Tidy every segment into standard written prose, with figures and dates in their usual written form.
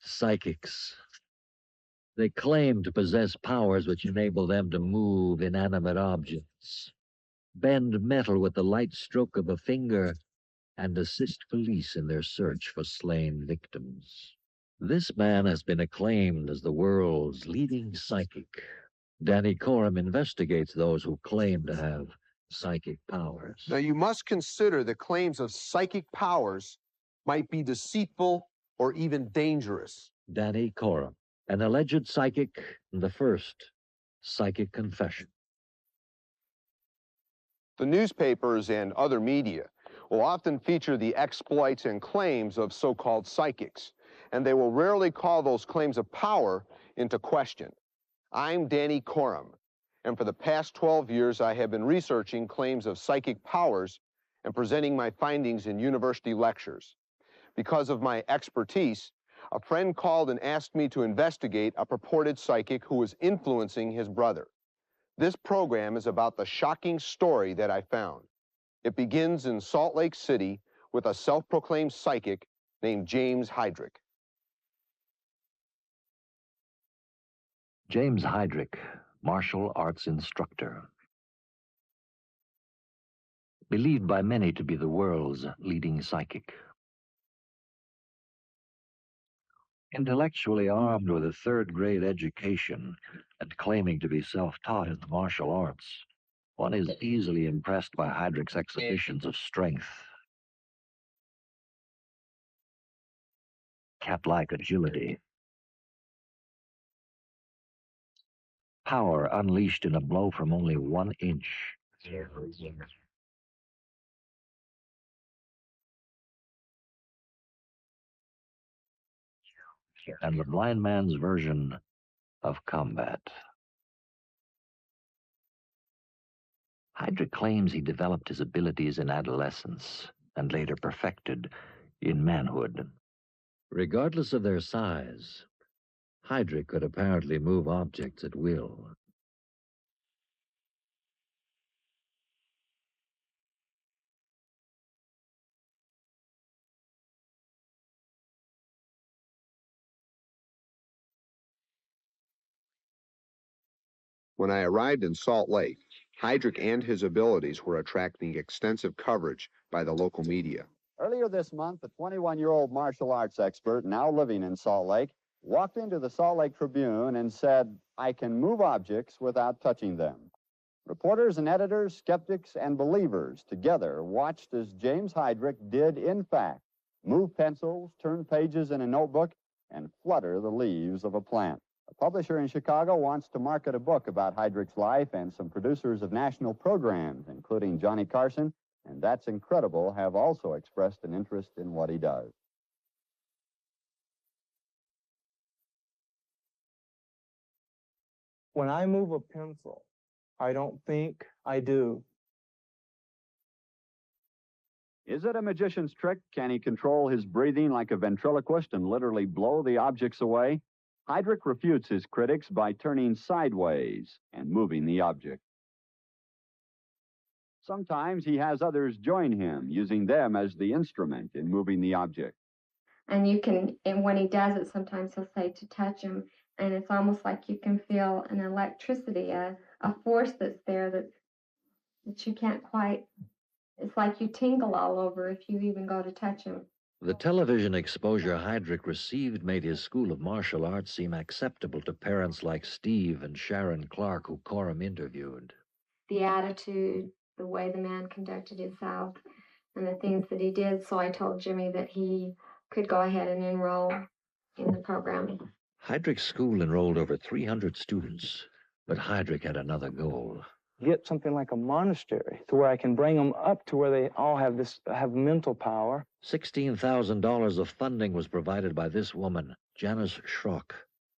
Psychics. They claim to possess powers which enable them to move inanimate objects, bend metal with the light stroke of a finger, and assist police in their search for slain victims. This man has been acclaimed as the world's leading psychic. Danny Korem investigates those who claim to have psychic powers. Now, you must consider that claims of psychic powers might be deceitful or even dangerous. Danny Korem, an alleged psychic, the first psychic confession. The newspapers and other media will often feature the exploits and claims of so-called psychics, and they will rarely call those claims of power into question. I'm Danny Korem, and for the past 12 years, I have been researching claims of psychic powers and presenting my findings in university lectures. Because of my expertise, a friend called and asked me to investigate a purported psychic who was influencing his brother. This program is about the shocking story that I found. It begins in Salt Lake City with a self-proclaimed psychic named James Hydrick. James Hydrick, martial arts instructor. Believed by many to be the world's leading psychic. Intellectually armed with a third-grade education and claiming to be self-taught in the martial arts, one is easily impressed by Hydrick's exhibitions of strength, cat-like agility, power unleashed in a blow from only 1 inch. And the blind man's version of combat. Hydrick claims he developed his abilities in adolescence and later perfected in manhood. Regardless of their size, Hydrick could apparently move objects at will. When I arrived in Salt Lake, Hydrick and his abilities were attracting extensive coverage by the local media. Earlier this month, a 21-year-old martial arts expert now living in Salt Lake walked into the Salt Lake Tribune and said, "I can move objects without touching them." Reporters and editors, skeptics and believers together watched as James Hydrick did, in fact, move pencils, turn pages in a notebook, and flutter the leaves of a plant. A publisher in Chicago wants to market a book about Hydrick's life, and some producers of national programs, including Johnny Carson and That's Incredible, have also expressed an interest in what he does. When I move a pencil, I don't think, I do. Is it a magician's trick? Can he control his breathing like a ventriloquist and literally blow the objects away? Hydrick refutes his critics by turning sideways and moving the object. Sometimes he has others join him, using them as the instrument in moving the object. And you can, and when he does it, sometimes he'll say to touch him, and it's almost like you can feel an electricity, a force that's there that you can't quite, it's like you tingle all over if you even go to touch him. The television exposure Hydrick received made his school of martial arts seem acceptable to parents like Steve and Sharon Clark, who Korem interviewed. The attitude, the way the man conducted himself, and the things that he did. So I told Jimmy that he could go ahead and enroll in the program. Hydrick's school enrolled over 300 students, but Hydrick had another goal. Get something like a monastery to where I can bring them up to where they all have mental power. $16,000 of funding was provided by this woman, Janice Schrock,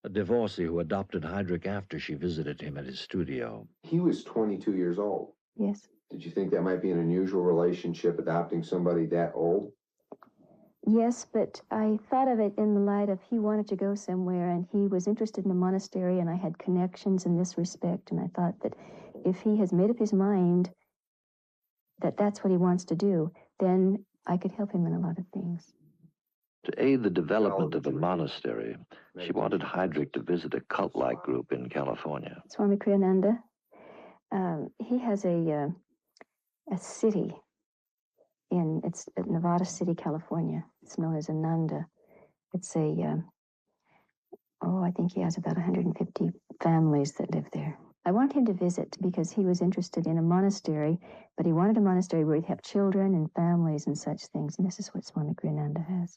a divorcee who adopted Hydrick after she visited him at his studio. He was 22 years old. Yes. Did you think that might be an unusual relationship, adopting somebody that old? Yes, but I thought of it in the light of he wanted to go somewhere, and he was interested in a monastery, and I had connections in this respect, and I thought that if he has made up his mind that that's what he wants to do, then I could help him in a lot of things. To aid the development of the monastery, she wanted Hydrick to visit a cult-like group in California. Swami Kriyananda, he has a city it's at Nevada City, California. It's known as Ananda. It's I think he has about 150 families that live there. I want him to visit because he was interested in a monastery, but he wanted a monastery where he'd have children and families and such things, and this is what Swami Kriyananda has.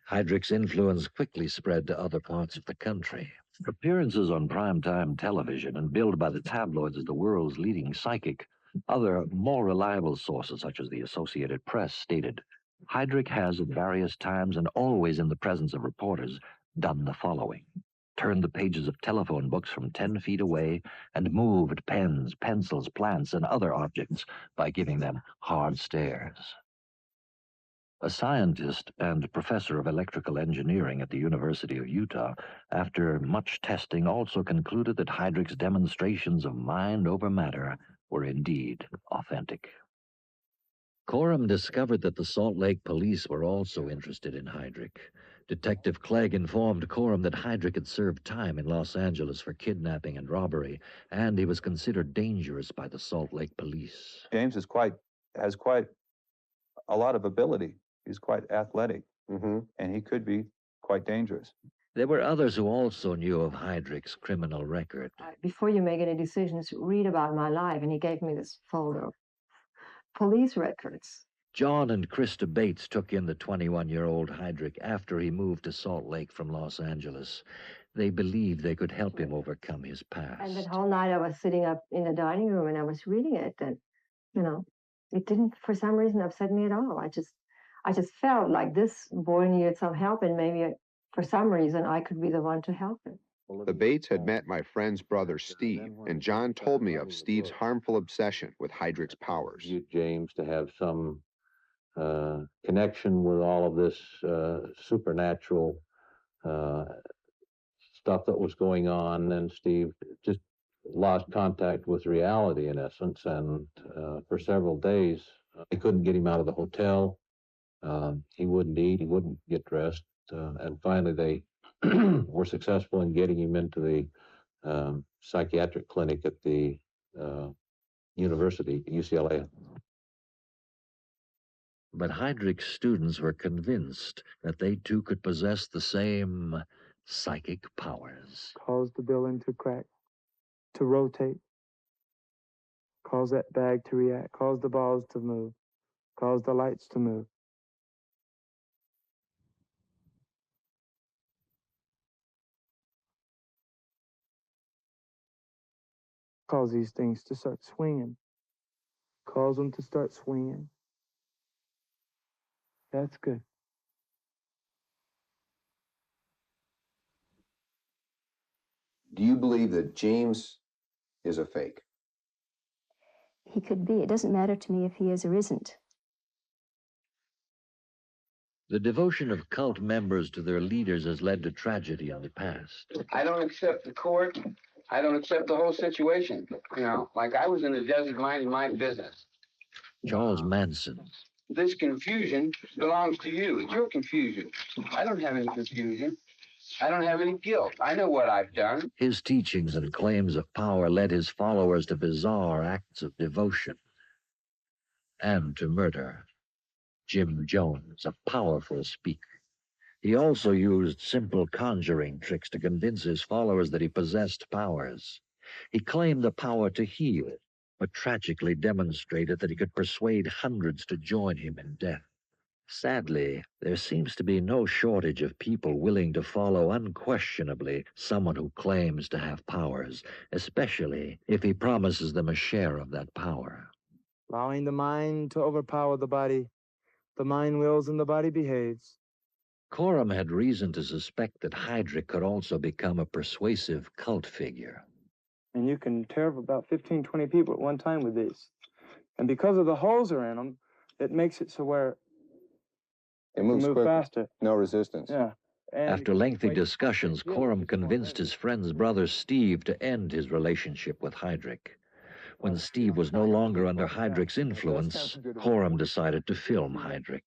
Hydrick's influence quickly spread to other parts of the country. Appearances on primetime television and billed by the tabloids as the world's leading psychic, other more reliable sources such as the Associated Press stated, Hydrick has at various times and always in the presence of reporters done the following. Turned the pages of telephone books from 10 feet away and moved pens, pencils, plants, and other objects by giving them hard stares. A scientist and professor of electrical engineering at the University of Utah, after much testing, also concluded that Hydrick's demonstrations of mind over matter were indeed authentic. Korem discovered that the Salt Lake police were also interested in Hydrick. Detective Clegg informed Korem that Hydrick had served time in Los Angeles for kidnapping and robbery, and he was considered dangerous by the Salt Lake police. James has quite a lot of ability. He's quite athletic, and he could be quite dangerous. There were others who also knew of Hydrick's criminal record. Before you make any decisions, read about my life, and he gave me this folder of police records. John and Krista Bates took in the 21-year-old Hydrick after he moved to Salt Lake from Los Angeles. They believed they could help him overcome his past. And that whole night I was sitting up in the dining room and I was reading it, and, it didn't, for some reason, upset me at all. I just felt like this boy needed some help, and maybe for some reason I could be the one to help him. The Bates had met my friend's brother, Steve, and John told me of Steve's harmful obsession with Hydrick's powers. James to have some connection with all of this supernatural stuff that was going on, and Steve just lost contact with reality, in essence, and for several days, they couldn't get him out of the hotel. He wouldn't eat, he wouldn't get dressed, and finally they were successful in getting him into the psychiatric clinic at the university, UCLA. But Hydrick's students were convinced that they too could possess the same psychic powers. Cause the building to crack, to rotate, cause that bag to react, cause the balls to move, cause the lights to move. Cause these things to start swinging. Cause them to start swinging. That's good. Do you believe that James is a fake? He could be. It doesn't matter to me if he is or isn't. The devotion of cult members to their leaders has led to tragedy in the past. I don't accept the court. I don't accept the whole situation. Like I was in the desert minding my business. Charles Manson. This confusion belongs to you. It's your confusion. I don't have any confusion. I don't have any guilt. I know what I've done. His teachings and claims of power led his followers to bizarre acts of devotion and to murder. Jim Jones, a powerful speaker. He also used simple conjuring tricks to convince his followers that he possessed powers. He claimed the power to heal, but tragically demonstrated that he could persuade hundreds to join him in death. Sadly, there seems to be no shortage of people willing to follow unquestionably someone who claims to have powers, especially if he promises them a share of that power. Allowing the mind to overpower the body, the mind wills and the body behaves. Korem had reason to suspect that Hydrick could also become a persuasive cult figure. And you can tear up about 15, 20 people at one time with these. And because of the holes are in them, it makes it so where it moves move quick, faster. No resistance. Yeah. And after lengthy discussions, Korem convinced his friend's brother Steve to end his relationship with Hydrick. When Steve was no longer under Hydrick's influence, Korem decided to film Hydrick.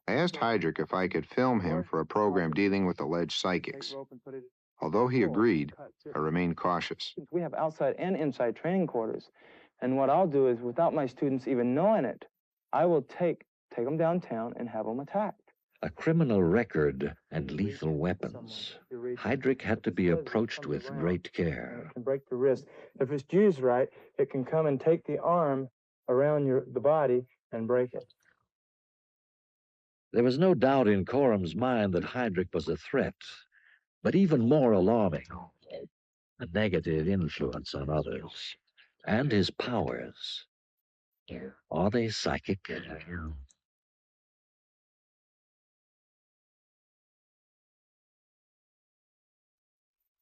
I asked Hydrick if I could film him for a program dealing with alleged psychics. Although he agreed, I remained cautious. We have outside and inside training quarters. And what I'll do is, without my students even knowing it, I will take them downtown and have them attacked. A criminal record and lethal weapons. Hydrick had to be approached with great care. It can break the wrist. If it's used right, it can come and take the arm around the body and break it. There was no doubt in Korem's mind that Hydrick was a threat, but even more alarming, a negative influence on others. And his powers. Are they psychic?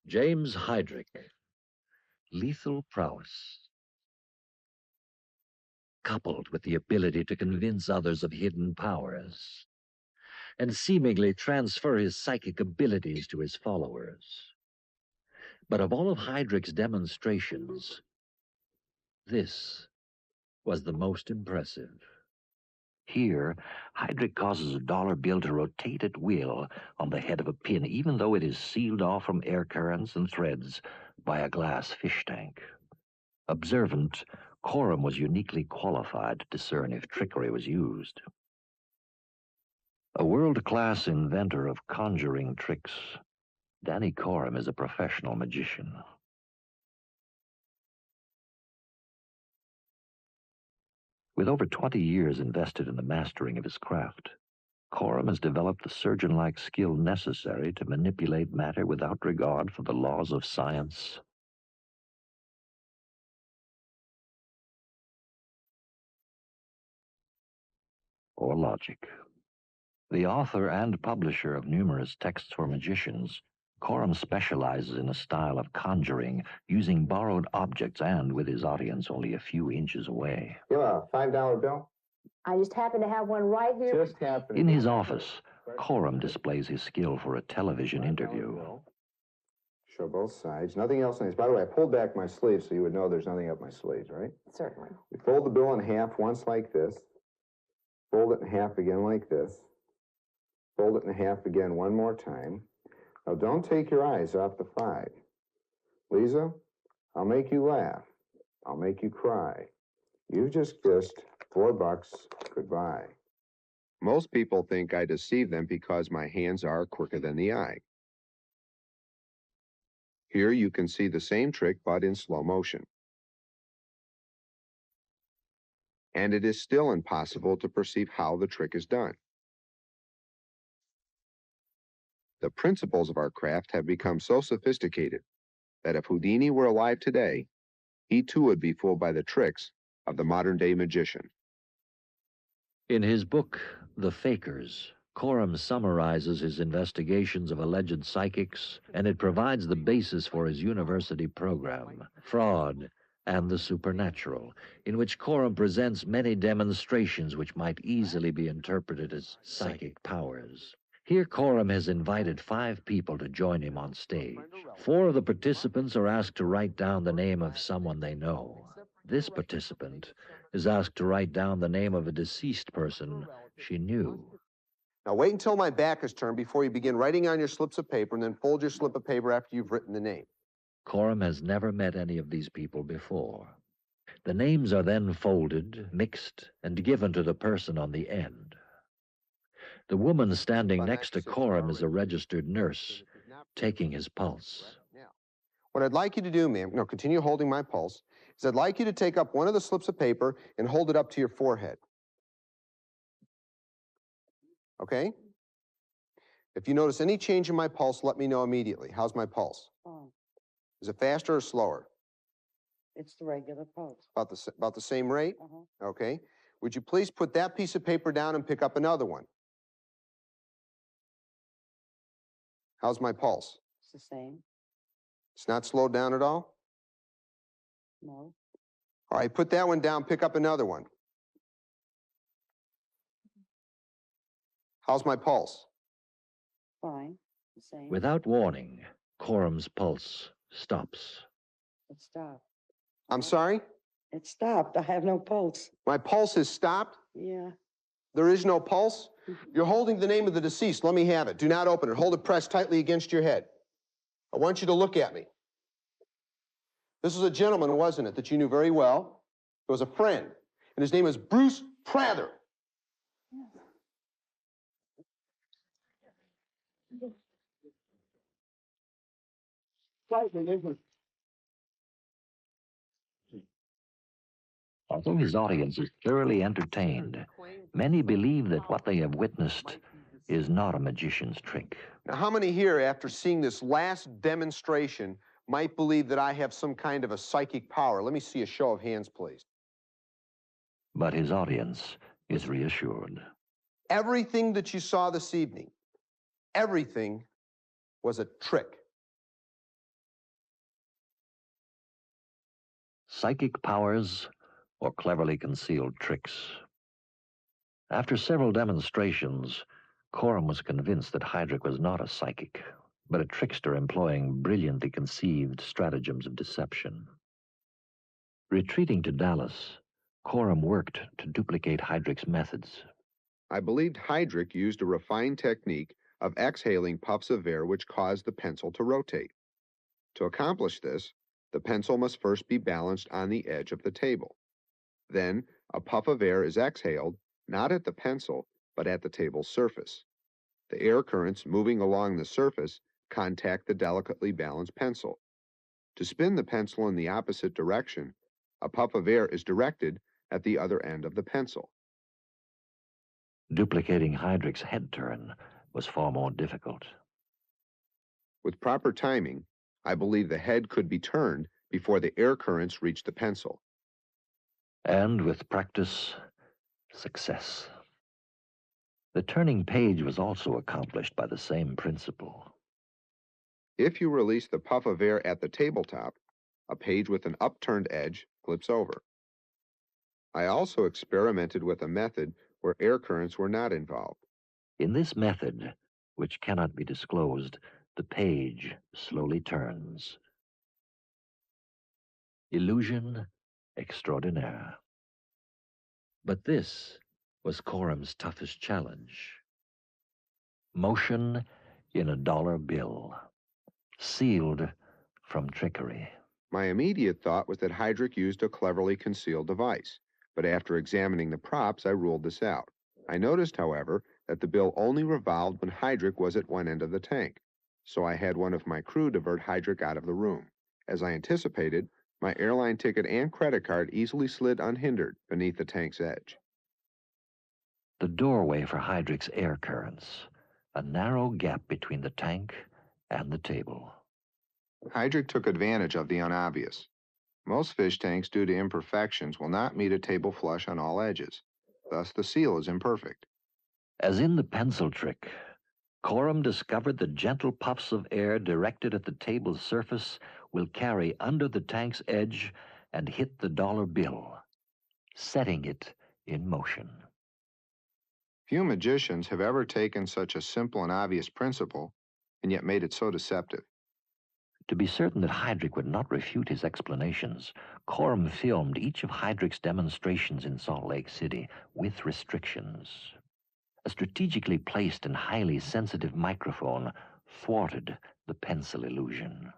James Hydrick. Lethal prowess. Coupled with the ability to convince others of hidden powers, and seemingly transfer his psychic abilities to his followers. But of all of Hydrick's demonstrations, this was the most impressive. Here, Hydrick causes a dollar bill to rotate at will on the head of a pin, even though it is sealed off from air currents and threads by a glass fish tank. Observant, Korem was uniquely qualified to discern if trickery was used. A world-class inventor of conjuring tricks, Danny Korem is a professional magician. With over 20 years invested in the mastering of his craft, Korem has developed the surgeon-like skill necessary to manipulate matter without regard for the laws of science or logic. The author and publisher of numerous texts for magicians, Korem specializes in a style of conjuring using borrowed objects and with his audience only a few inches away. You have a $5 bill? I just happen to have one right here. Just happened. In his office, Korem displays his skill for a television interview. Show both sides. Nothing else nice. By the way, I pulled back my sleeve so you would know there's nothing up my sleeves, right? Certainly. We fold the bill in half once like this. Fold it in half again like this. Fold it in half again one more time. Now, don't take your eyes off the 5. Lisa, I'll make you laugh. I'll make you cry. You've just kissed $4. Goodbye. Most people think I deceive them because my hands are quicker than the eye. Here you can see the same trick, but in slow motion. And it is still impossible to perceive how the trick is done. The principles of our craft have become so sophisticated that if Houdini were alive today, he too would be fooled by the tricks of the modern-day magician. In his book, The Fakers, Korem summarizes his investigations of alleged psychics, and it provides the basis for his university program, Fraud and the Supernatural, in which Korem presents many demonstrations which might easily be interpreted as psychic powers. Here, Korem has invited 5 people to join him on stage. 4 of the participants are asked to write down the name of someone they know. This participant is asked to write down the name of a deceased person she knew. Now wait until my back is turned before you begin writing on your slips of paper, and then fold your slip of paper after you've written the name. Korem has never met any of these people before. The names are then folded, mixed, and given to the person on the end. The woman standing next to Korem is a registered nurse, taking his pulse. What I'd like you to do, ma'am, no, continue holding my pulse, is I'd like you to take up one of the slips of paper and hold it up to your forehead. Okay? If you notice any change in my pulse, let me know immediately. How's my pulse? Oh, Is it faster or slower? it's the regular pulse. About the same rate? Uh-huh. Okay. Would you please put that piece of paper down and pick up another one? How's my pulse? It's the same. It's not slowed down at all? No. All right, put that one down, pick up another one. How's my pulse? Fine. The same. Without warning, Korem's pulse stops. It stopped. I'm sorry? It stopped. I have no pulse. My pulse has stopped? Yeah. There is no pulse? You're holding the name of the deceased. Let me have it. Do not open it. Hold it pressed tightly against your head. I want you to look at me. This was a gentleman, wasn't it, that you knew very well? It was a friend, and his name is Bruce Prather. Although his audience is thoroughly entertained, many believe that what they have witnessed is not a magician's trick. Now, how many here, after seeing this last demonstration, might believe that I have some kind of a psychic power? Let me see a show of hands, please. But his audience is reassured. Everything that you saw this evening, everything was a trick. Psychic powers or cleverly concealed tricks. After several demonstrations, Korem was convinced that Hydrick was not a psychic, but a trickster employing brilliantly conceived stratagems of deception. Retreating to Dallas, Korem worked to duplicate Hydrick's methods. I believed Hydrick used a refined technique of exhaling puffs of air which caused the pencil to rotate. To accomplish this, the pencil must first be balanced on the edge of the table. Then, a puff of air is exhaled, not at the pencil, but at the table's surface. The air currents moving along the surface contact the delicately balanced pencil. To spin the pencil in the opposite direction, a puff of air is directed at the other end of the pencil. Duplicating Hydrick's head turn was far more difficult. With proper timing, I believe the head could be turned before the air currents reach the pencil. And with practice, success. The turning page was also accomplished by the same principle. If you release the puff of air at the tabletop, a page with an upturned edge flips over. I also experimented with a method where air currents were not involved. In this method, which cannot be disclosed, the page slowly turns. Illusion extraordinaire. But this was Korem's toughest challenge. Motion in a dollar bill, sealed from trickery. My immediate thought was that Hydrick used a cleverly concealed device, but after examining the props, I ruled this out. I noticed, however, that the bill only revolved when Hydrick was at one end of the tank, so I had one of my crew divert Hydrick out of the room. As I anticipated, my airline ticket and credit card easily slid unhindered beneath the tank's edge. The doorway for Hydrick's air currents, a narrow gap between the tank and the table. Hydrick took advantage of the unobvious. Most fish tanks, due to imperfections, will not meet a table flush on all edges. Thus, the seal is imperfect. As in the pencil trick, Korem discovered that gentle puffs of air directed at the table's surface will carry under the tank's edge and hit the dollar bill, setting it in motion. Few magicians have ever taken such a simple and obvious principle and yet made it so deceptive. To be certain that Hydrick would not refute his explanations, Korem filmed each of Hydrick's demonstrations in Salt Lake City with restrictions. A strategically placed and highly sensitive microphone thwarted the pencil illusion.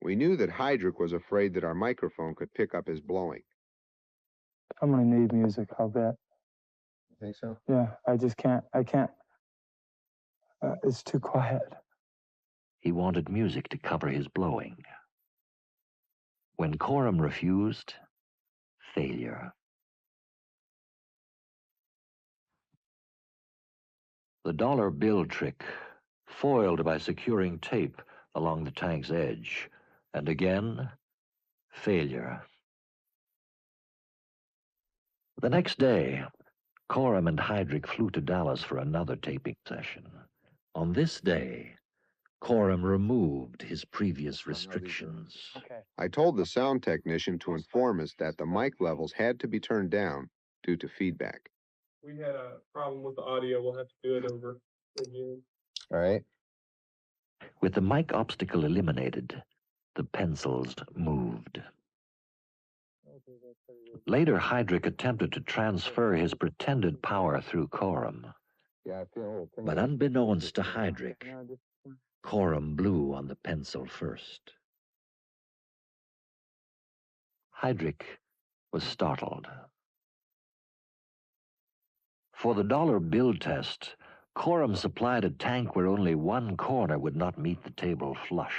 We knew that Hydrick was afraid that our microphone could pick up his blowing. I'm gonna need music, I'll bet. You think so? Yeah, I just can't, it's too quiet. He wanted music to cover his blowing. When Korem refused, failure. The dollar bill trick, foiled by securing tape along the tank's edge, and again, failure. The next day, Korem and Hydrick flew to Dallas for another taping session. On this day, Korem removed his previous restrictions. Okay. I told the sound technician to inform us that the mic levels had to be turned down due to feedback. We had a problem with the audio. We'll have to do it over again. All right. With the mic obstacle eliminated, the pencils moved. Later, Hydrick attempted to transfer his pretended power through Korem. But unbeknownst to Hydrick, Korem blew on the pencil first. Hydrick was startled. For the dollar bill test, Korem supplied a tank where only one corner would not meet the table flush.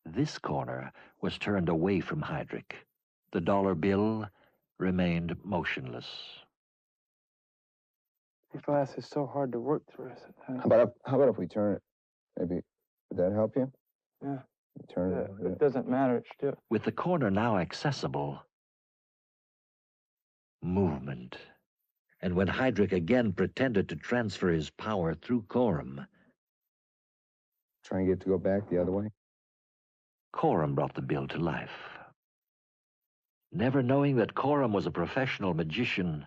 This corner was turned away from Hydrick. The dollar bill remained motionless. This glass is so hard to work through. How about if we turn it? Maybe, would that help you? Yeah. Turn it. It doesn't matter. It's still. With the corner now accessible, movement. And when Hydrick again pretended to transfer his power through Korem, Try and get it to go back the other way. Korem brought the bill to life. Never knowing that Korem was a professional magician,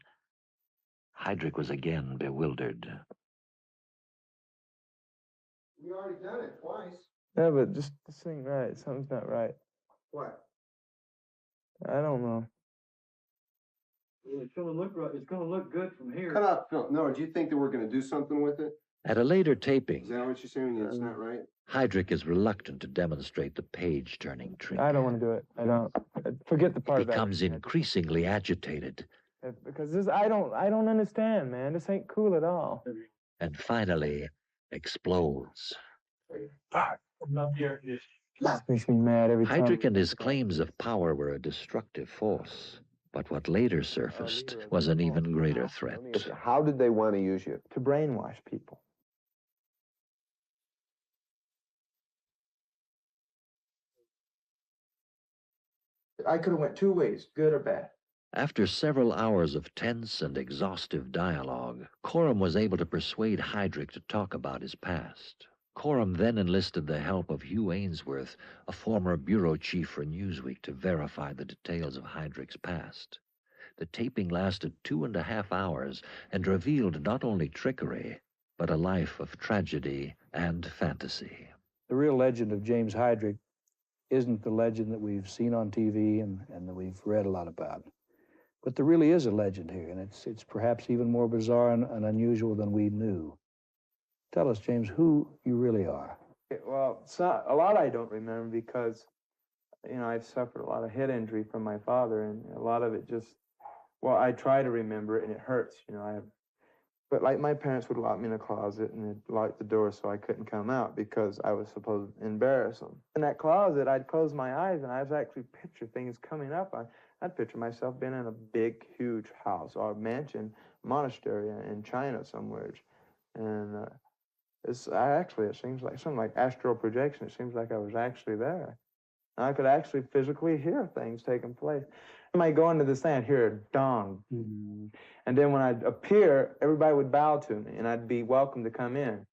Hydrick was again bewildered. We already done it twice. Yeah, but just this ain't right. Something's not right. What? I don't know. It's gonna look right. It's gonna look good from here. Cut out, Phil. No, do you think that we're going to do something with it? At a later taping, Is that what you're saying? It's not right? Hydrick is reluctant to demonstrate the page-turning trick. I don't want to do it. I don't. Forget the part He about becomes increasingly agitated because this I don't understand, man. This ain't cool at all. and finally explodes. This makes me mad every time. Hydrick and his claims of power were a destructive force, but what later surfaced was an even greater threat. How did they want to use you? To brainwash people. I could have went two ways, good or bad. After several hours of tense and exhaustive dialogue, Korem was able to persuade Hydrick to talk about his past. Korem then enlisted the help of Hugh Ainsworth, a former bureau chief for Newsweek, to verify the details of Hydrick's past. The taping lasted 2.5 hours and revealed not only trickery, but a life of tragedy and fantasy. The real legend of James Hydrick isn't the legend that we've seen on TV and that we've read a lot about. But there really is a legend here, and it's perhaps even more bizarre and unusual than we knew. Tell us, James, who you really are. Well, it's not, a lot I don't remember because, you know, I've suffered a lot of head injury from my father, and a lot of it just, well, I try to remember it, and it hurts, you know. But like my parents would lock me in a closet and they'd lock the door so I couldn't come out because I was supposed to embarrass them. In that closet, I'd close my eyes and I'd actually picture things coming up. I'd picture myself being in a big, huge house or a mansion, monastery in China somewhere. And it seems like something like astral projection. It seems like I was actually there. And I could actually physically hear things taking place. I might go into this thing, I'd hear a dong. And then when I'd appear, everybody would bow to me, and I'd be welcome to come in.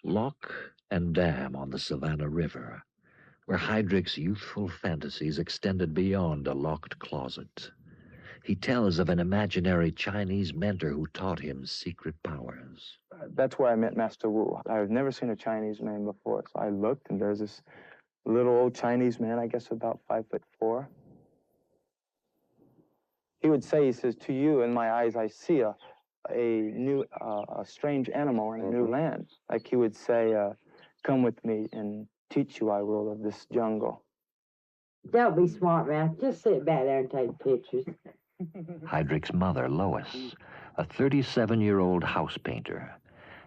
Lock and dam on the Savannah River, where Hydrick's youthful fantasies extended beyond a locked closet. He tells of an imaginary Chinese mentor who taught him secret powers. That's where I met Master Wu. I had never seen a Chinese man before, so I looked, and there's this little old Chinese man, I guess about 5'4". He would say, he says, "To you, in my eyes, I see a strange animal in a new land." Like he would say, "Come with me and teach you I will of this jungle." Don't be smart, man. Just sit back there and take pictures. Hydrick's mother, Lois, a 37-year-old house painter.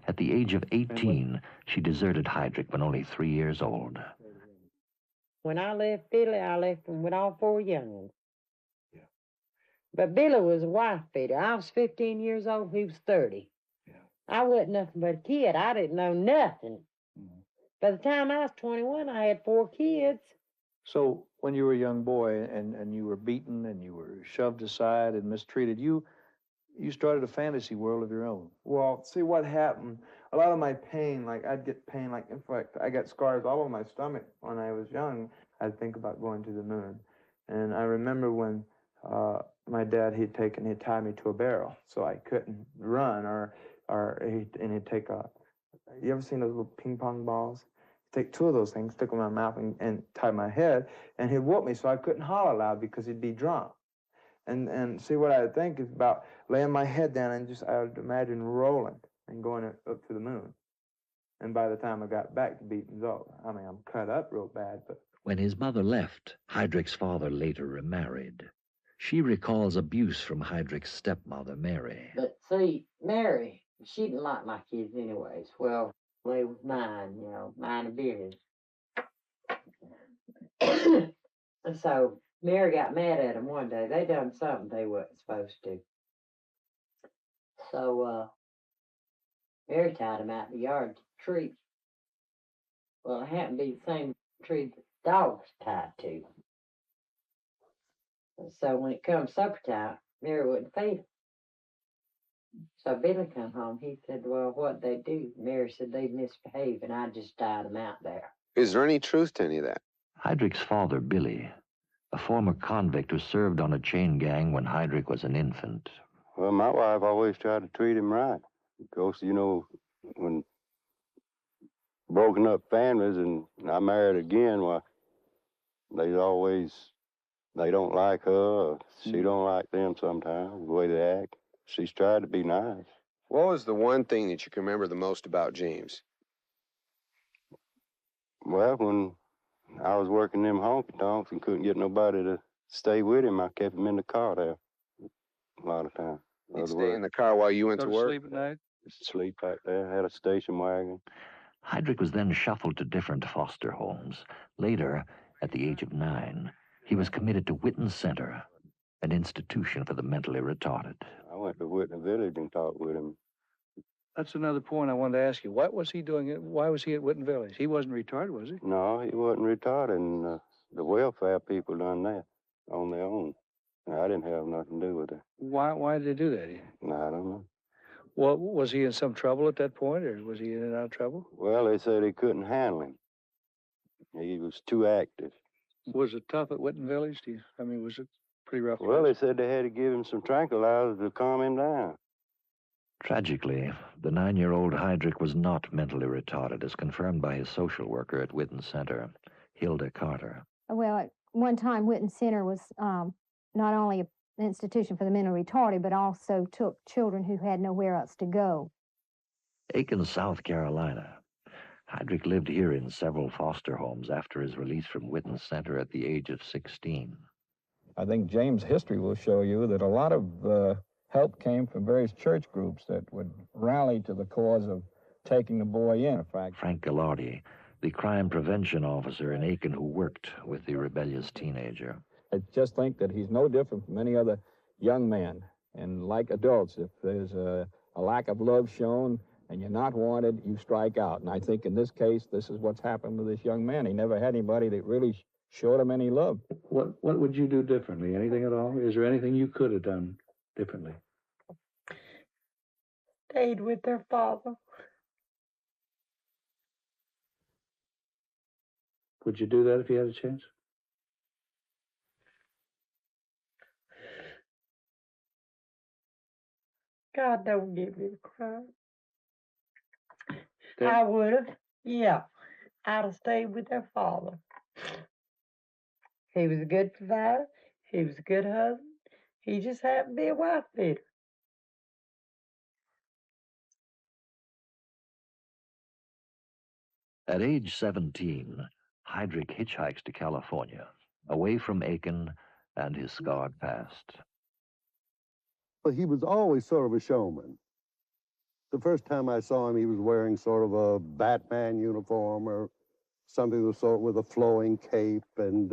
At the age of 18, she deserted Hydrick when only 3 years old. When I left Billy, I left him with all 4 young ones. Yeah. But Billy was a wife beater. I was 15 years old, he was 30. Yeah. I wasn't nothing but a kid. I didn't know nothing. By the time I was 21, I had 4 kids. So when you were a young boy and you were beaten and you were shoved aside and mistreated, you started a fantasy world of your own. Well, see what happened. A lot of my pain, like I'd get pain, like in fact, I got scars all over my stomach when I was young. I'd think about going to the moon. And I remember when my dad, he'd tie me to a barrel so I couldn't run, and he'd take you ever seen those little ping pong balls? take 2 of those things, stick them in my mouth, and tie my head, and he'd whoop me so I couldn't holler loud because he'd be drunk. And see, what I would think is about laying my head down and just, I would imagine rolling and going up to the moon. And by the time I got back, the beating's over. I mean, I'm cut up real bad, but... When his mother left, Hydrick's father later remarried. She recalls abuse from Hydrick's stepmother, Mary. But see, Mary, she didn't like my kids anyways. Well, they was mine, you know, mine and Billy's. And so Mary got mad at them one day. They done something they wasn't supposed to. So Mary tied them out in the yard to the tree. Well, it happened to be the same tree that the dog was tied to. And so when it comes supper time, Mary wouldn't feed them. So Billy come home. He said, well, what'd they do? Mary said they misbehaved, and I just tied them out there. Is there any truth to any of that? Hydrick's father, Billy, a former convict who served on a chain gang when Hydrick was an infant. Well, my wife always tried to treat him right. Of course, you know, when broken up families and I married again, well, they don't like her, or she don't like them sometimes, the way they act. She's tried to be nice. What was the one thing that you can remember the most about James? Well, when I was working them honky-tonks and couldn't get nobody to stay with him, I kept him in the car there a lot of times. He'd stay in the car while you went to work? Sleep at night? Sleep back there, had a station wagon. Hydrick was then shuffled to different foster homes. Later, at the age of 9, he was committed to Whitten Center, an institution for the mentally retarded. I went to Whitten Village and talked with him. That's another point I wanted to ask you. What was he doing? Why was he at Whitten Village? He wasn't retarded, was he? No, he wasn't retarded, and the welfare people done that on their own. I didn't have nothing to do with it. Why did they do that? I don't know. Well, was he in some trouble at that point, or was he in and out of trouble? Well, they said they couldn't handle him. He was too active. Was it tough at Whitten Village? Was it pretty rough? Well, they said they had to give him some tranquilizers to calm him down. Tragically, the 9-year-old Hydrick was not mentally retarded, as confirmed by his social worker at Whitten Center, Hilda Carter. Well, at one time, Whitten Center was not only an institution for the mentally retarded, but also took children who had nowhere else to go. Aiken, South Carolina. Hydrick lived here in several foster homes after his release from Whitten Center at the age of 16. I think James' history will show you that a lot of help came from various church groups that would rally to the cause of taking the boy in. Frank Gallardi, the crime prevention officer in Aiken who worked with the rebellious teenager. I just think that he's no different from any other young man. And like adults, if there's a lack of love shown and you're not wanted, you strike out. And I think in this case, this is what's happened with this young man. He never had anybody that really showed him any love. What would you do differently? Anything at all? Is there anything you could have done differently? Stayed with their father. Would you do that if you had a chance? God don't give me the cry. I would have, yeah. I'd have stayed with their father. He was a good provider. He was a good husband. He just happened to be a wife beater. At age 17, Hydrick hitchhikes to California, away from Aiken and his scarred past. But he was always sort of a showman. The first time I saw him, he was wearing sort of a Batman uniform or something of the sort with a flowing cape, and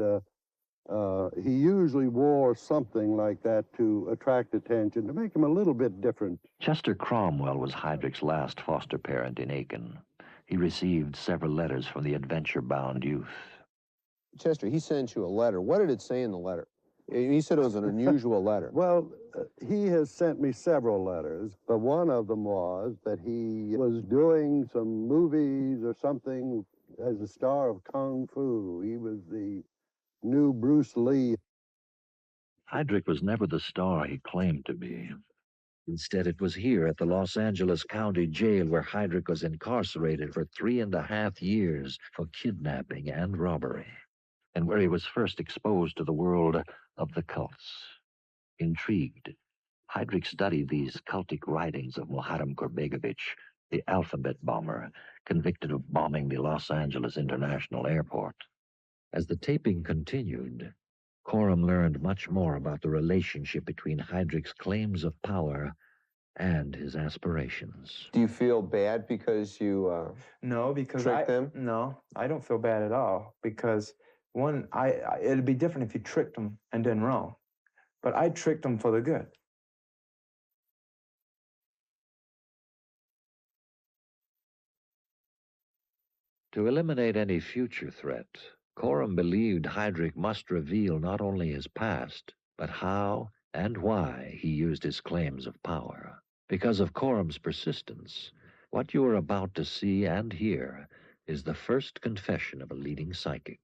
he usually wore something like that to attract attention, to make him a little bit different. Chester Cromwell was Hydrick's last foster parent in Aiken. He received several letters from the adventure-bound youth. Chester, he sent you a letter. What did it say in the letter? He said it was an unusual letter. Well, he has sent me several letters, but one of them was that he was doing some movies or something as a star of Kung Fu. He was the new Bruce Lee. Hydrick was never the star he claimed to be. Instead, it was here at the Los Angeles County Jail where Hydrick was incarcerated for 3.5 years for kidnapping and robbery, and where he was first exposed to the world of the cults. Intrigued, Hydrick studied these cultic writings of Muharrem Korbegovich, the alphabet bomber, convicted of bombing the Los Angeles International Airport. As the taping continued, Korem learned much more about the relationship between Hydrick's claims of power and his aspirations. Do you feel bad because you No, because tricked them? No, I don't feel bad at all because one, it'd be different if you tricked them and done wrong, but I tricked them for the good. To eliminate any future threat, Korem believed Hydrick must reveal not only his past, but how and why he used his claims of power. Because of Korem's persistence, what you are about to see and hear is the first confession of a leading psychic.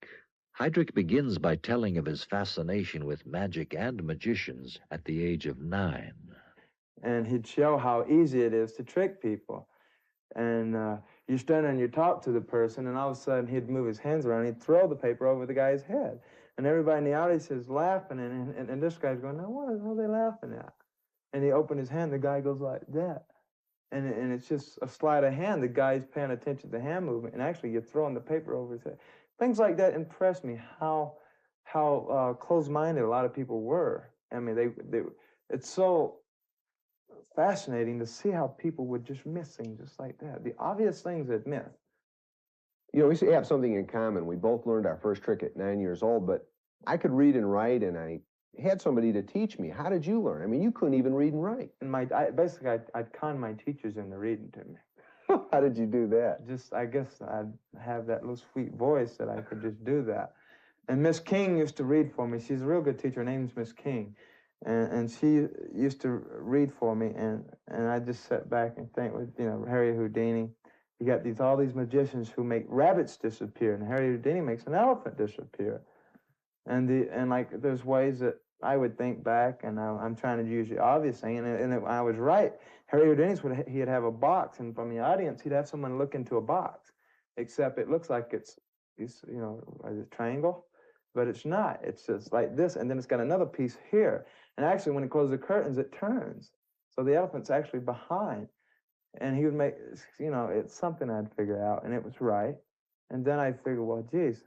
Hydrick begins by telling of his fascination with magic and magicians at the age of 9. And he'd show how easy it is to trick people. And you stand and you talk to the person, and all of a sudden he'd move his hands around, he'd throw the paper over the guy's head. And everybody in the audience is laughing, and this guy's going, now what are they laughing at? And he opened his hand, the guy goes like that. And it's just a sleight of hand. The guy's paying attention to the hand movement, and actually you're throwing the paper over his head. Things like that impressed me, how close-minded a lot of people were. I mean, it's so fascinating to see how people would just miss things just like that. The obvious things that miss. You know, we have something in common. We both learned our first trick at 9 years old, but I could read and write, and I had somebody to teach me. How did you learn? I mean, you couldn't even read and write. And basically, I'd con my teachers into reading to me. How did you do that? Just, I guess I'd have that little sweet voice that I could just do that. And Miss King used to read for me. She's a real good teacher. Her name's Miss King. And she used to read for me, and I just sat back and think with, you know, Harry Houdini. You got all these magicians who make rabbits disappear, and Harry Houdini makes an elephant disappear. And like there's ways that I would think back, and I'm trying to use the obvious thing, and I was right. Harry Houdini's he'd have a box, and from the audience he'd have someone look into a box, except it looks like it's you know, a triangle, but it's not. It's just like this, and then it's got another piece here. And actually, when he closes the curtains, it turns. So the elephant's actually behind. And he would make, you know, it's something I'd figure out, and it was right. And then I figured, well, geez,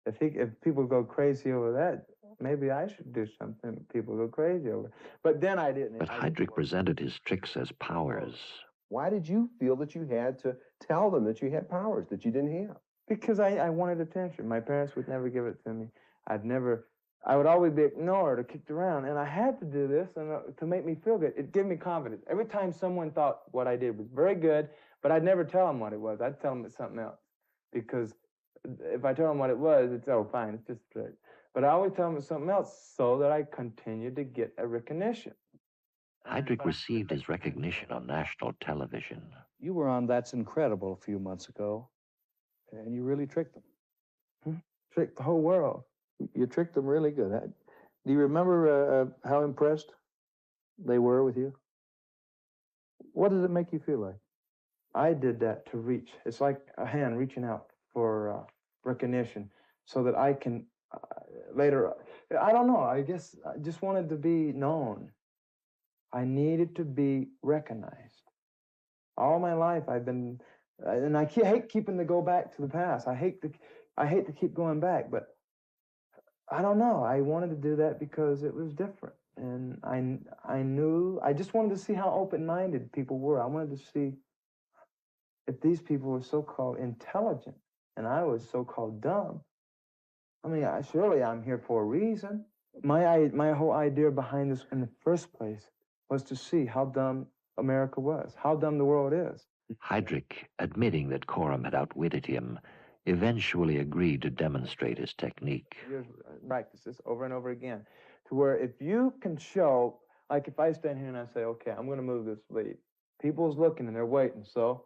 if people go crazy over that, maybe I should do something people go crazy over. But then I didn't. But Hydrick presented his tricks as powers. Why did you feel that you had to tell them that you had powers that you didn't have? Because I wanted attention. My parents would never give it to me. I would always be ignored or kicked around, and I had to do this to make me feel good. It gave me confidence. Every time someone thought what I did was very good, but I'd never tell them what it was. I'd tell them it's something else. Because if I tell them what it was, it's, oh, fine, it's just a trick. But I always tell them it's something else so that I continued to get a recognition. Hydrick received his recognition on national television. You were on That's Incredible a few months ago, and you really tricked them. Tricked the whole world. You tricked them really good. Do you remember how impressed they were with you? What did it make you feel like? I did that to reach. It's like a hand reaching out for recognition so that I can later, I don't know, I guess I just wanted to be known. I needed to be recognized. All my life I've been, and I hate keeping to go back to the past. I hate to keep going back, but I don't know. I wanted to do that because it was different. And I just wanted to see how open-minded people were. I wanted to see if these people were so-called intelligent and I was so-called dumb. I mean, surely I'm here for a reason. My whole idea behind this in the first place was to see how dumb America was, how dumb the world is. Hydrick, admitting that Korem had outwitted him, eventually agreed to demonstrate his technique. Years practice this over and over again, to where if you can show, like if I stand here and I say, okay, I'm going to move this lead. People's looking and they're waiting, so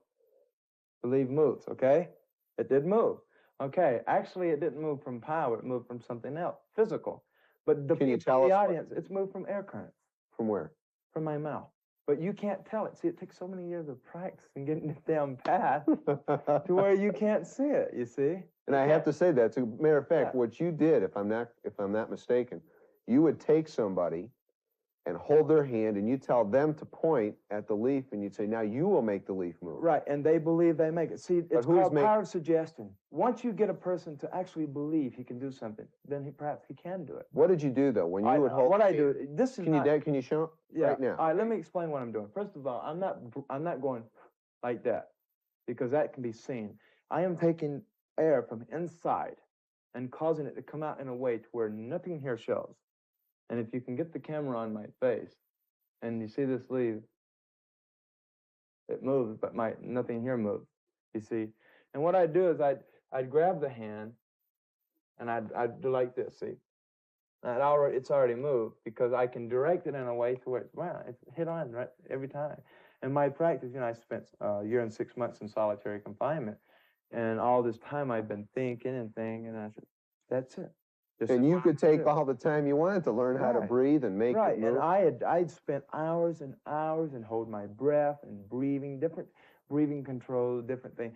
the lead moves, okay? It did move. Okay, actually it didn't move from power, it moved from something else, physical. But the people in the audience, it's moved from air currents. From where? From my mouth. But you can't tell it. See, it takes so many years of practice and getting this damn path to where you can't see it, you see? And I have to say that, too. Matter of fact, what you did, if I'm not mistaken, you would take somebody and hold their hand, and you tell them to point at the leaf, and you'd say, now you will make the leaf move. Right, and they believe they make it. See, it's called power of suggestion. Once you get a person to actually believe he can do something, then perhaps he can do it. What did you do, though, when you would hold? What I do, this is Can you show right now? All right, let me explain what I'm doing. First of all, I'm not going like that, because that can be seen. I am taking air from inside and causing it to come out in a way to where nothing here shows. And if you can get the camera on my face, and you see this leaf, it moves, but nothing here moves, you see. And what I'd do is I'd grab the hand, and I'd do like this, see. And it's already moved, because I can direct it in a way to where it's hit on right every time. And my practice, you know, I spent a year and 6 months in solitary confinement, and all this time I've been thinking, and I said, that's it. And you could take all the time you wanted to learn how to breathe and make it move. And I'd spent hours and hours and hold my breath and breathing, different breathing controls, different things,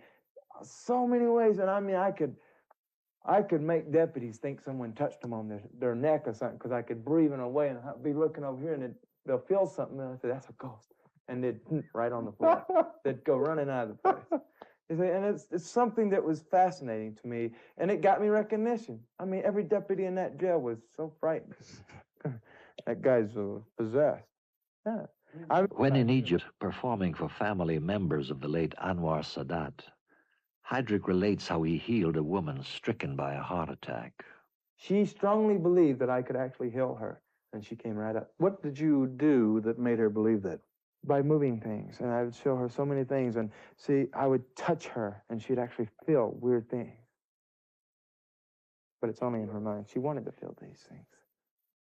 so many ways. And I mean, I could make deputies think someone touched them on their neck or something, because I could breathe in a way, and I'd be looking over here, and they'll feel something, and I say, that's a ghost, and they'd right on the floor. They'd go running out of the place. And it's something that was fascinating to me, and it got me recognition. I mean, every deputy in that jail was so frightened. That guy's possessed. Yeah. When in Egypt, performing for family members of the late Anwar Sadat, Hydrick relates how he healed a woman stricken by a heart attack. She strongly believed that I could actually heal her, and she came right up. What did you do that made her believe that? By moving things, and I would show her so many things, and see, I would touch her, and she'd actually feel weird things. But it's only in her mind. She wanted to feel these things.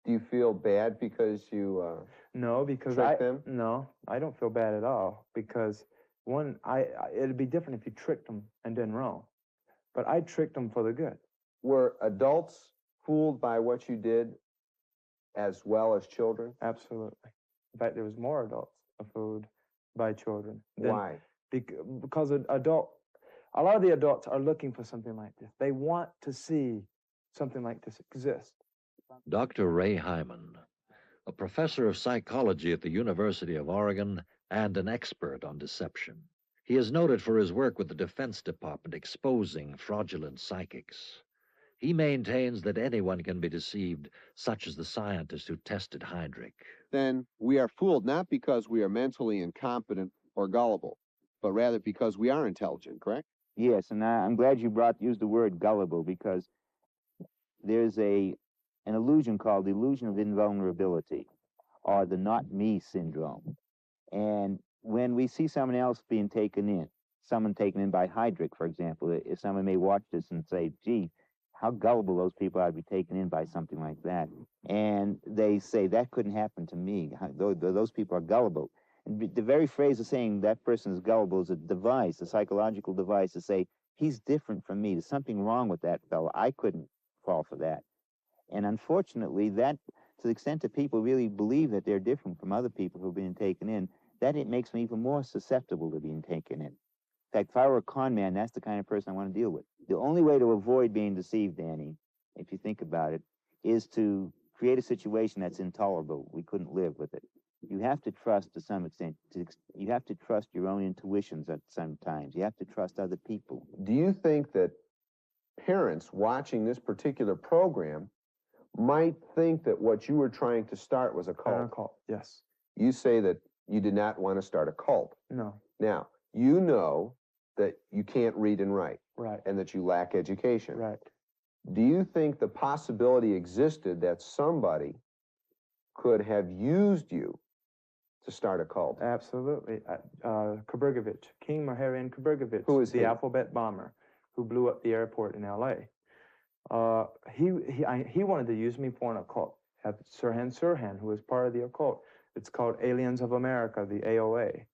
Do you feel bad because you No, because tricked them? No, I don't feel bad at all, because it'd be different if you tricked them and done wrong. But I tricked them for the good. Were adults fooled by what you did as well as children? Absolutely. In fact, there was more adults fooled by children. Why? Because a lot of the adults are looking for something like this. They want to see something like this exist. Dr. Ray Hyman, a professor of psychology at the University of Oregon and an expert on deception. He is noted for his work with the Defense Department exposing fraudulent psychics. He maintains that anyone can be deceived, such as the scientist who tested Hydrick. Then we are fooled not because we are mentally incompetent or gullible, but rather because we are intelligent, correct? Yes, and I'm glad you used the word gullible, because there's an illusion called the illusion of invulnerability, or the not me syndrome. And when we see someone else being taken in, someone taken in by Hydrick, for example, if someone may watch this and say, gee, how gullible those people are to be taken in by something like that. And they say, that couldn't happen to me. Those people are gullible. And the very phrase of saying that person is gullible is a device, a psychological device to say, he's different from me. There's something wrong with that fellow. I couldn't fall for that. And unfortunately, that, to the extent that people really believe that they're different from other people who are being taken in, that it makes them even more susceptible to being taken in. In fact, if I were a con man, that's the kind of person I want to deal with. The only way to avoid being deceived, Danny, if you think about it, is to create a situation that's intolerable. We couldn't live with it. You have to trust to some extent. You have to trust your own intuitions at some times. You have to trust other people. Do you think that parents watching this particular program might think that what you were trying to start was a cult? A cult, yes. You say that you did not want to start a cult. No. Now, you know that you can't read and write. Right. And that you lack education. Right. Do you think the possibility existed that somebody could have used you to start a cult? Absolutely. Kaburgovich, King Maharian Kaburgovich. Who is the he? alphabet bomber who blew up the airport in L.A. He wanted to use me for an occult. Had Sirhan, who was part of the occult. It's called Aliens of America, the AOA.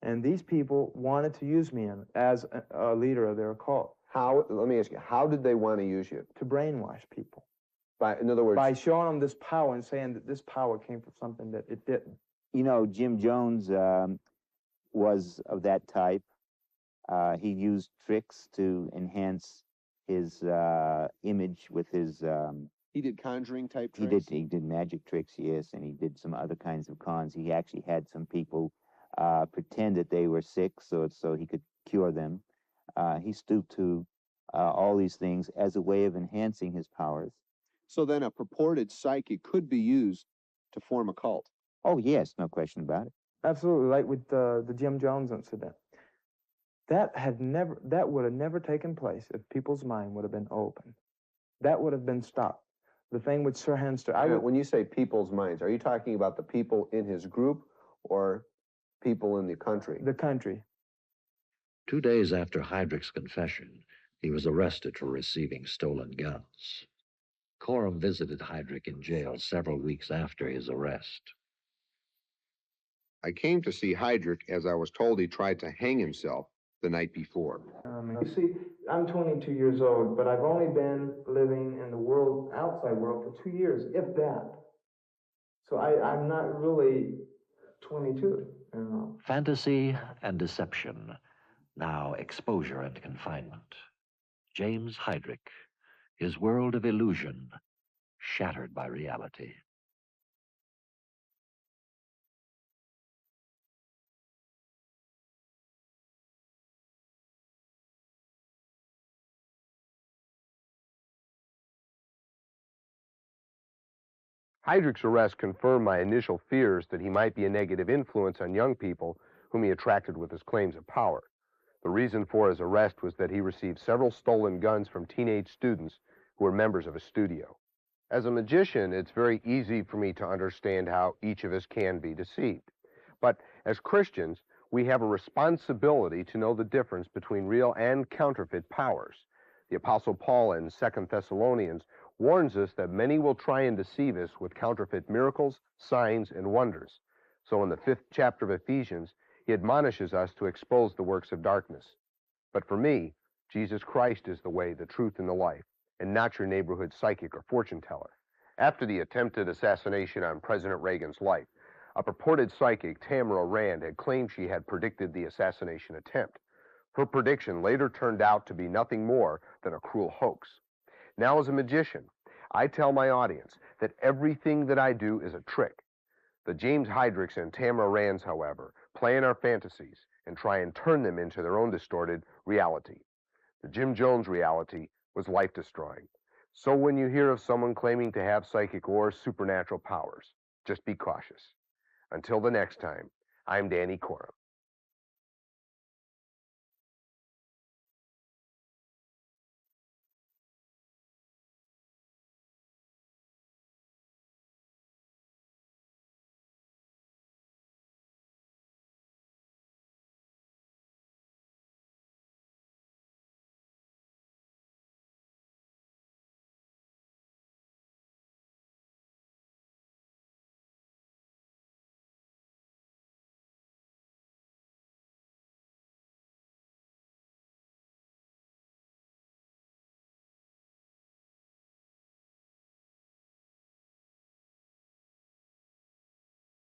And these people wanted to use me as a leader of their occult. Let me ask you, how did they want to use you? To brainwash people. In other words, by showing them this power and saying that this power came from something that it didn't. You know, Jim Jones was of that type. He used tricks to enhance his image with his. He did conjuring type He tricks? he did magic tricks, yes, and he did some other kinds of cons. He actually had some people pretend that they were sick so he could cure them. He stooped to all these things as a way of enhancing his powers. So then a purported psychic could be used to form a cult. Oh, yes, no question about it. Absolutely, like with the Jim Jones incident. That would have never taken place if people's mind would have been open. That would have been stopped. The thing with Sir Henster, When you say people's minds, are you talking about the people in his group or people in the country? The country. 2 days after Hydrick's confession, he was arrested for receiving stolen guns. Korem visited Hydrick in jail several weeks after his arrest. I came to see Hydrick as I was told he tried to hang himself the night before. You see, I'm 22 years old, but I've only been living in the world, outside world, for 2 years, if that. So I'm not really 22. You know. Fantasy and deception, now exposure and confinement. James Hydrick, his world of illusion, shattered by reality. Hydrick's arrest confirmed my initial fears that he might be a negative influence on young people whom he attracted with his claims of power. The reason for his arrest was that he received several stolen guns from teenage students who were members of his studio. As a magician, it's very easy for me to understand how each of us can be deceived. But as Christians, we have a responsibility to know the difference between real and counterfeit powers. The Apostle Paul in 2 Thessalonians warns us that many will try and deceive us with counterfeit miracles, signs, and wonders. So in the 5th chapter of Ephesians, he admonishes us to expose the works of darkness. But for me, Jesus Christ is the way, the truth, and the life, and not your neighborhood psychic or fortune teller. After the attempted assassination on President Reagan's life, a purported psychic, Tamara Rand, had claimed she had predicted the assassination attempt. Her prediction later turned out to be nothing more than a cruel hoax. Now, as a magician, I tell my audience that everything that I do is a trick. The James Hydricks and Tamara Rands, however, play in our fantasies and try and turn them into their own distorted reality. The Jim Jones reality was life-destroying. So when you hear of someone claiming to have psychic or supernatural powers, just be cautious. Until the next time, I'm Danny Korem.